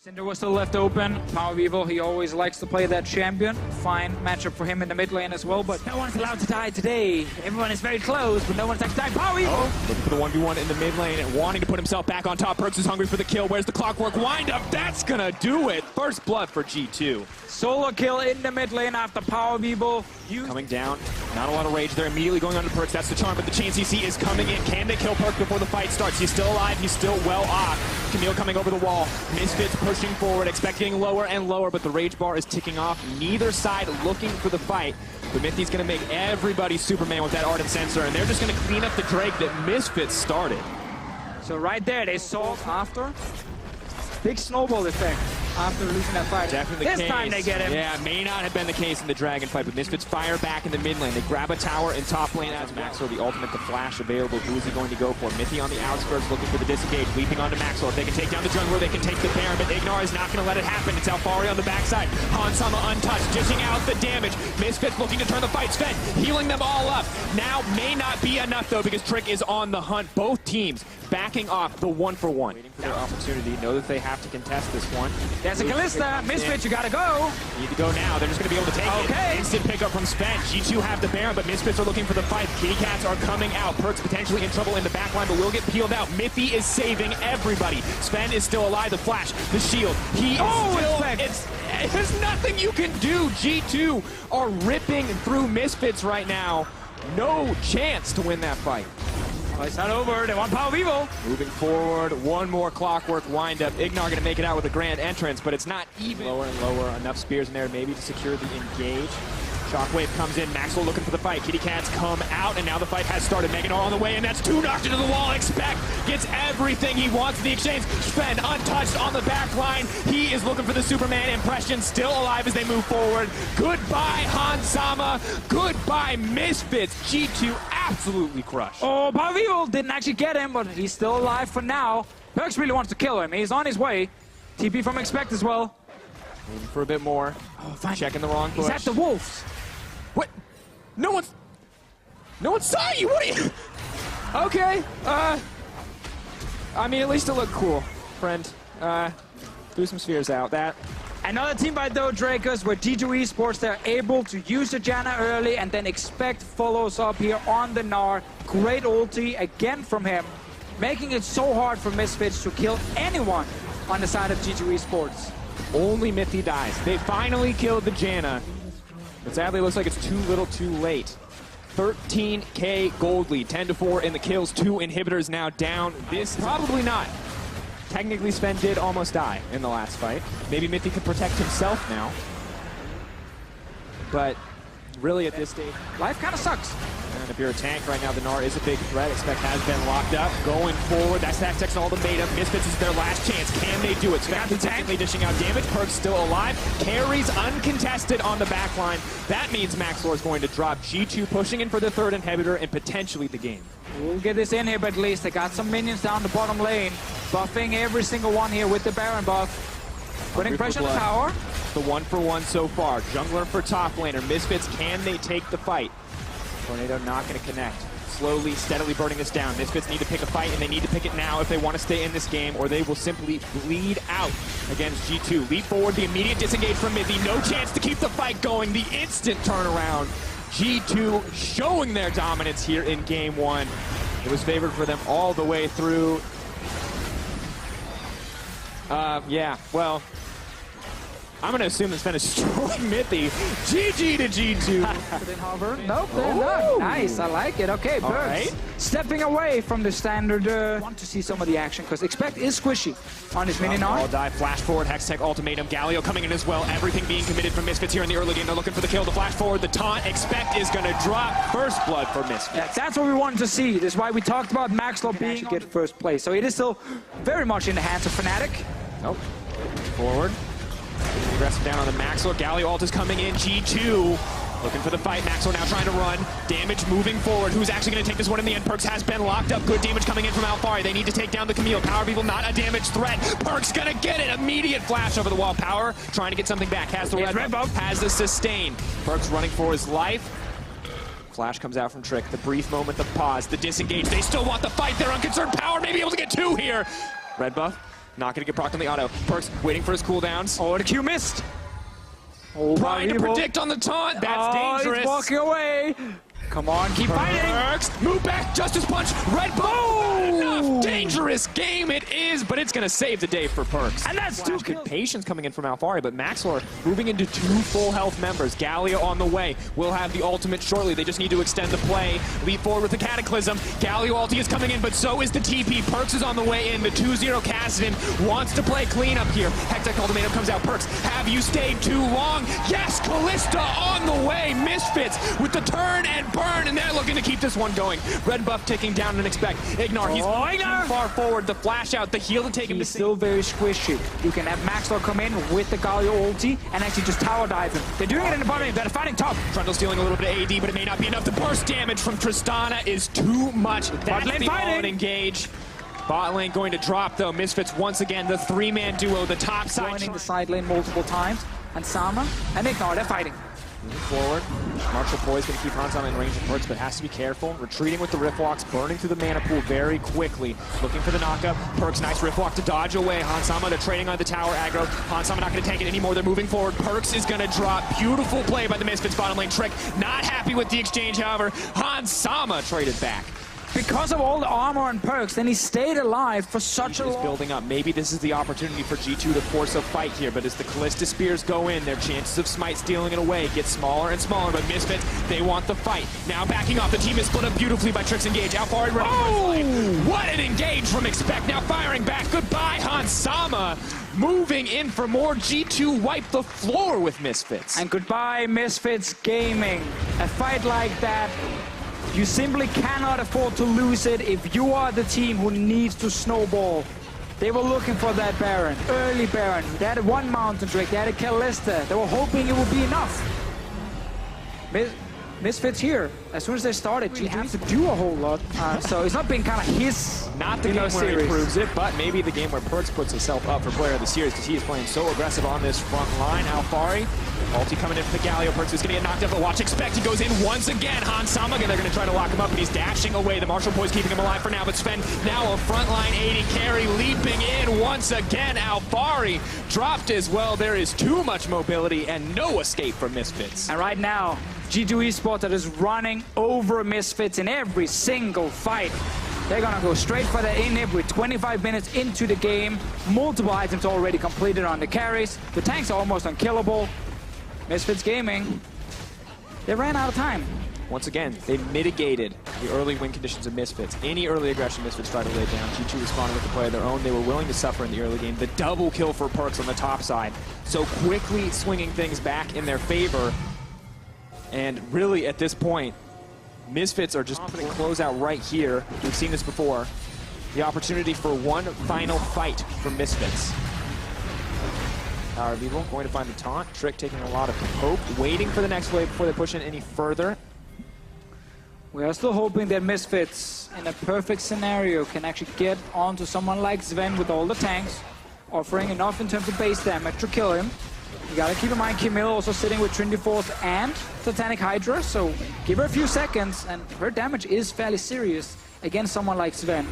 Cinder was still left open. Power Evil, he always likes to play that champion. Fine matchup for him in the mid lane as well, but no one's allowed to die today. Everyone is very close, but no one's actually dying. Power Evil! Looking for the 1v1 in the mid lane and wanting to put himself back on top. Perks is hungry for the kill. Where's the clockwork windup? That's gonna do it. First blood for G2. Solo kill in the mid lane after Power Evil. Coming down, not a lot of rage. They're immediately going on to Perks. That's the charm, but the chain CC is coming in. Can they kill Perks before the fight starts? He's still alive. He's still well off. Camille coming over the wall. Misfits pushing forward, expecting lower and lower, but the rage bar is ticking off. Neither side looking for the fight. But Mithy's going to make everybody Superman with that Ardent Sensor, and they're just going to clean up the Drake that Misfits started. So right there, they saw after. Big snowball effect after losing that fight. Definitely this case. time they get him. Yeah, may not have been the case in the Dragon fight, but Misfits fire back in the mid lane. They grab a tower in top lane as Maxwell, the ultimate, the flash available. Who is he going to go for? Mithy on the outskirts looking for the disengage, leaping onto Maxwell. If they can take down the jungler, they can take the Baron, but Ignar is not going to let it happen. It's Alfari on the backside. Hansama untouched, dishing out the damage. Misfits looking to turn the fight. Sven healing them all up. Now may not be enough though, because Trick is on the hunt. Both teams backing off the 1-for-1. Waiting for their opportunity, know that they have to contest this one. There's a Kalista. Misfits, you gotta go. Need to go now. They're just going to be able to take it. Instant pickup from Sven. G2 have the Baron, but Misfits are looking for the fight. Kitty Cats are coming out. Perks potentially in trouble in the backline, but will get peeled out. Mithy is saving everybody. Sven is still alive. The flash, the shield. He is still... There's nothing you can do. G2 are ripping through Misfits right now. No chance to win that fight. Oh, it's not over. They want Power Evil. Moving forward, one more clockwork windup. Ignar going to make it out with a grand entrance, but it's not even. Lower and lower. Enough spears in there maybe to secure the engage. Shockwave comes in. Maxwell looking for the fight. Kitty Cats come out, and now the fight has started. Meganar on the way, and that's two knocked into the wall. Expect gets everything he wants in the exchange. Sven untouched on the back line. He is looking for the Superman impression. Still alive as they move forward. Goodbye, Hansama. Goodbye, Misfits. G2 absolutely crushed. Oh, Power Evil didn't actually get him, but he's still alive for now. Perks really wants to kill him. He's on his way. TP from Expect as well. Moving for a bit more. Oh, fine. Checking the wrong push. He's at the Wolves. What? No one saw you. What are you? Okay. I mean, at least it looked cool, friend. Threw some spheres out. That. Another team by though Drakers where G2 Esports, they're able to use the Janna early and then Expect follows up here on the Gnar. Great ulti again from him, making it so hard for Misfits to kill anyone on the side of G2 Esports. Only Mithy dies. They finally killed the Janna. But sadly, it looks like it's too little too late. 13k gold lead, 10-4 in the kills, 2 inhibitors now down. This probably not. Technically, Sven did almost die in the last fight. Maybe Mithy could protect himself now. But really at this stage, life kind of sucks. And if you're a tank right now, the Gnar is a big threat. Expect has been locked up. Going forward, that's Tactics ultimatum. Misfits is their last chance. Can they do it? Spec technically dishing out damage. Perk's still alive. Carries uncontested on the back line. That means Maxwell is going to drop. G2 pushing in for the third inhibitor and potentially the game. We'll get this in here, but at least they got some minions down the bottom lane. Buffing every single one here with the Baron buff. Putting pressure on the tower. The 1-for-1 so far. Jungler for top laner. Misfits, can they take the fight? Tornado not going to connect. Slowly, steadily burning this down. Misfits need to pick a fight, and they need to pick it now if they want to stay in this game, or they will simply bleed out against G2. Leap forward, the immediate disengage from Mithy. No chance to keep the fight going. The instant turnaround. G2 showing their dominance here in game one. It was favored for them all the way through. Yeah, well, I'm going to assume that Sven is destroying Mithy. GG to G2. Nope, they're not. Nice, I like it. Okay, Birds right. Stepping away from the standard. Want to see some of the action because Expect is squishy on his mini Gnar. All die, flash forward, Hextech ultimatum. Galio coming in as well. Everything being committed from Misfits here in the early game. They're looking for the kill, the flash forward, the taunt. Expect is going to drop first blood for Misfits. Yeah, that's what we wanted to see. This is why we talked about Maxwell being to get first place. So it is still very much in the hands of Fnatic. Nope. Forward. Aggressive down on the Maxwell. Galio ult is coming in. G2 looking for the fight. Maxwell now trying to run. Damage moving forward. Who's actually going to take this one in the end? Perks has been locked up. Good damage coming in from Alfari. They need to take down the Camille. Power Evil not a damage threat. Perks going to get it. Immediate flash over the wall. Power trying to get something back. Has the red buff. Has the sustain. Perks running for his life. Flash comes out from Trick. The brief moment of pause. The disengage. They still want the fight. They're unconcerned. Power may be able to get two here. Red buff. Not going to get procced on the auto. Perks waiting for his cooldowns. Oh, the Q missed. Oh, Trying to predict on the taunt. That's dangerous. He's walking away. Come on, keep fighting. Perks, move back, Justice Punch, red buff. Enough. Dangerous game it is, but it's going to save the day for Perks. And that's two Good patience coming in from Alfari, but Maxlor moving into 2 full health members. Gallia on the way. Will have the ultimate shortly. They just need to extend the play. Leap forward with the Cataclysm. Gallia ulti is coming in, but so is the TP. Perks is on the way in. The 2-0 Kassadin wants to play clean up here. Hectic ultimatum comes out. Perks, have you stayed too long? Yes, Callista on the way. Misfits with the turn and burn, and they're looking to keep this one going. Red buff ticking down and expect. Ignore, he's too far forward. The flash out, the heal to take him to still very squishy. You can have Maxlor come in with the Galio ulti and actually just tower dive him. They're doing it in the bottom lane. They're fighting top. Trundle's dealing a little bit of AD, but it may not be enough. The burst damage from Tristana is too much. That's the all-in engage. Bot lane going to drop, though. Misfits once again, the 3-man duo, the top side. Joining the side lane multiple times. And Sama and Ignore, they're fighting. Moving forward. Marshall Boy is going to keep Hansama in range of Perks, but has to be careful. Retreating with the Rift Walks, burning through the mana pool very quickly. Looking for the knockup. Perks, nice Rift Walk to dodge away. Hansama, they're trading on the tower aggro. Hansama not going to take it anymore. They're moving forward. Perks is going to drop. Beautiful play by the Misfits bottom lane. Trick not happy with the exchange, however. Hansama traded back. Because of all the armor and Perks, then he stayed alive for such a long... building up. Maybe this is the opportunity for G2 to force a fight here, but as the Callista Spears go in, their chances of Smite stealing it away get smaller and smaller, but Misfits, they want the fight. Now backing off, the team is split up beautifully by Trick's engage. Alfari running what an engage from Expect, now firing back. Goodbye, Hansama. Moving in for more. G2 wipe the floor with Misfits. And goodbye, Misfits Gaming. A fight like that, you simply cannot afford to lose it if you are the team who needs to snowball. They were looking for that Baron, early Baron. They had one Mountain Drake, they had a Callista. They were hoping it would be enough. Misfits here, as soon as they started, G2 have to do a whole lot. So it's not been kind of his, not the game where he proves it, but maybe the game where Perks puts himself up for player of the series because he is playing so aggressive on this front line. Alfari, ulti coming in for the Galio. Perks is going to get knocked up, but watch Expect. He goes in once again. Hansama, they're going to try to lock him up, but he's dashing away. The Marshall Boy's keeping him alive for now, but Sven now a frontline 80 carry, leaping in once again. Alfari dropped as well. There is too much mobility and no escape from Misfits. And right now, G2 Esports that is running over Misfits in every single fight. They're gonna go straight for the inhib with 25 minutes into the game. Multiple items already completed on the carries. The tanks are almost unkillable. Misfits Gaming, they ran out of time. Once again, they mitigated the early win conditions of Misfits. Any early aggression Misfits tried to lay down. G2 responded with a play of their own. They were willing to suffer in the early game. The double kill for Perks on the top side. So quickly swinging things back in their favor. And really, at this point, Misfits are just putting closeout right here. We've seen this before. The opportunity for one final fight from Misfits. Power of Evil going to find the taunt. Trick taking a lot of hope, waiting for the next wave before they push in any further. We are still hoping that Misfits, in a perfect scenario, can actually get onto someone like Sven with all the tanks, offering enough in terms of base damage to kill him. You gotta keep in mind Camille also sitting with Trinity Force and Titanic Hydra, so give her a few seconds and her damage is fairly serious against someone like Sven.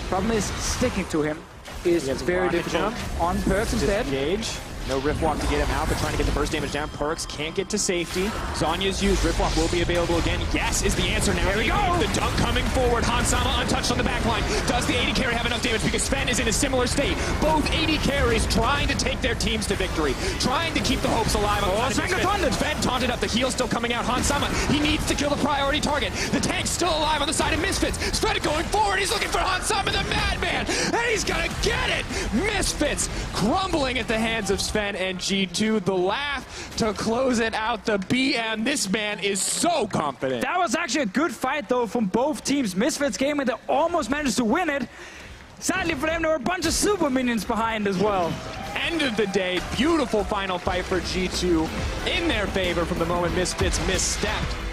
Problem is sticking to him is very difficult. On Perks instead. Disengage. No Rift Walk to get him out, but trying to get the burst damage down. Perks can't get to safety. Zonya's used. Rift Walk will be available again. Yes is the answer now. Here we go. The dunk coming forward. Hansama untouched on the back line. Does the 80 carry have enough damage? Because Sven is in a similar state. Both 80 carries trying to take their teams to victory. Trying to keep the hopes alive. Sven taunted up. The heal still coming out. Hansama, he needs to kill the priority target. The tank's still alive on the side of Misfits. Sven going forward. He's looking for Hansama, the madman. And he's going to get it. Misfits crumbling at the hands of Sven and G2. The laugh to close it out. The BM. This man is so confident. That was actually a good fight, though, from both teams. Misfits Gaming, they almost managed to win it. Sadly for them, there were a bunch of super minions behind as well. End of the day, beautiful final fight for G2 in their favor from the moment Misfits misstepped.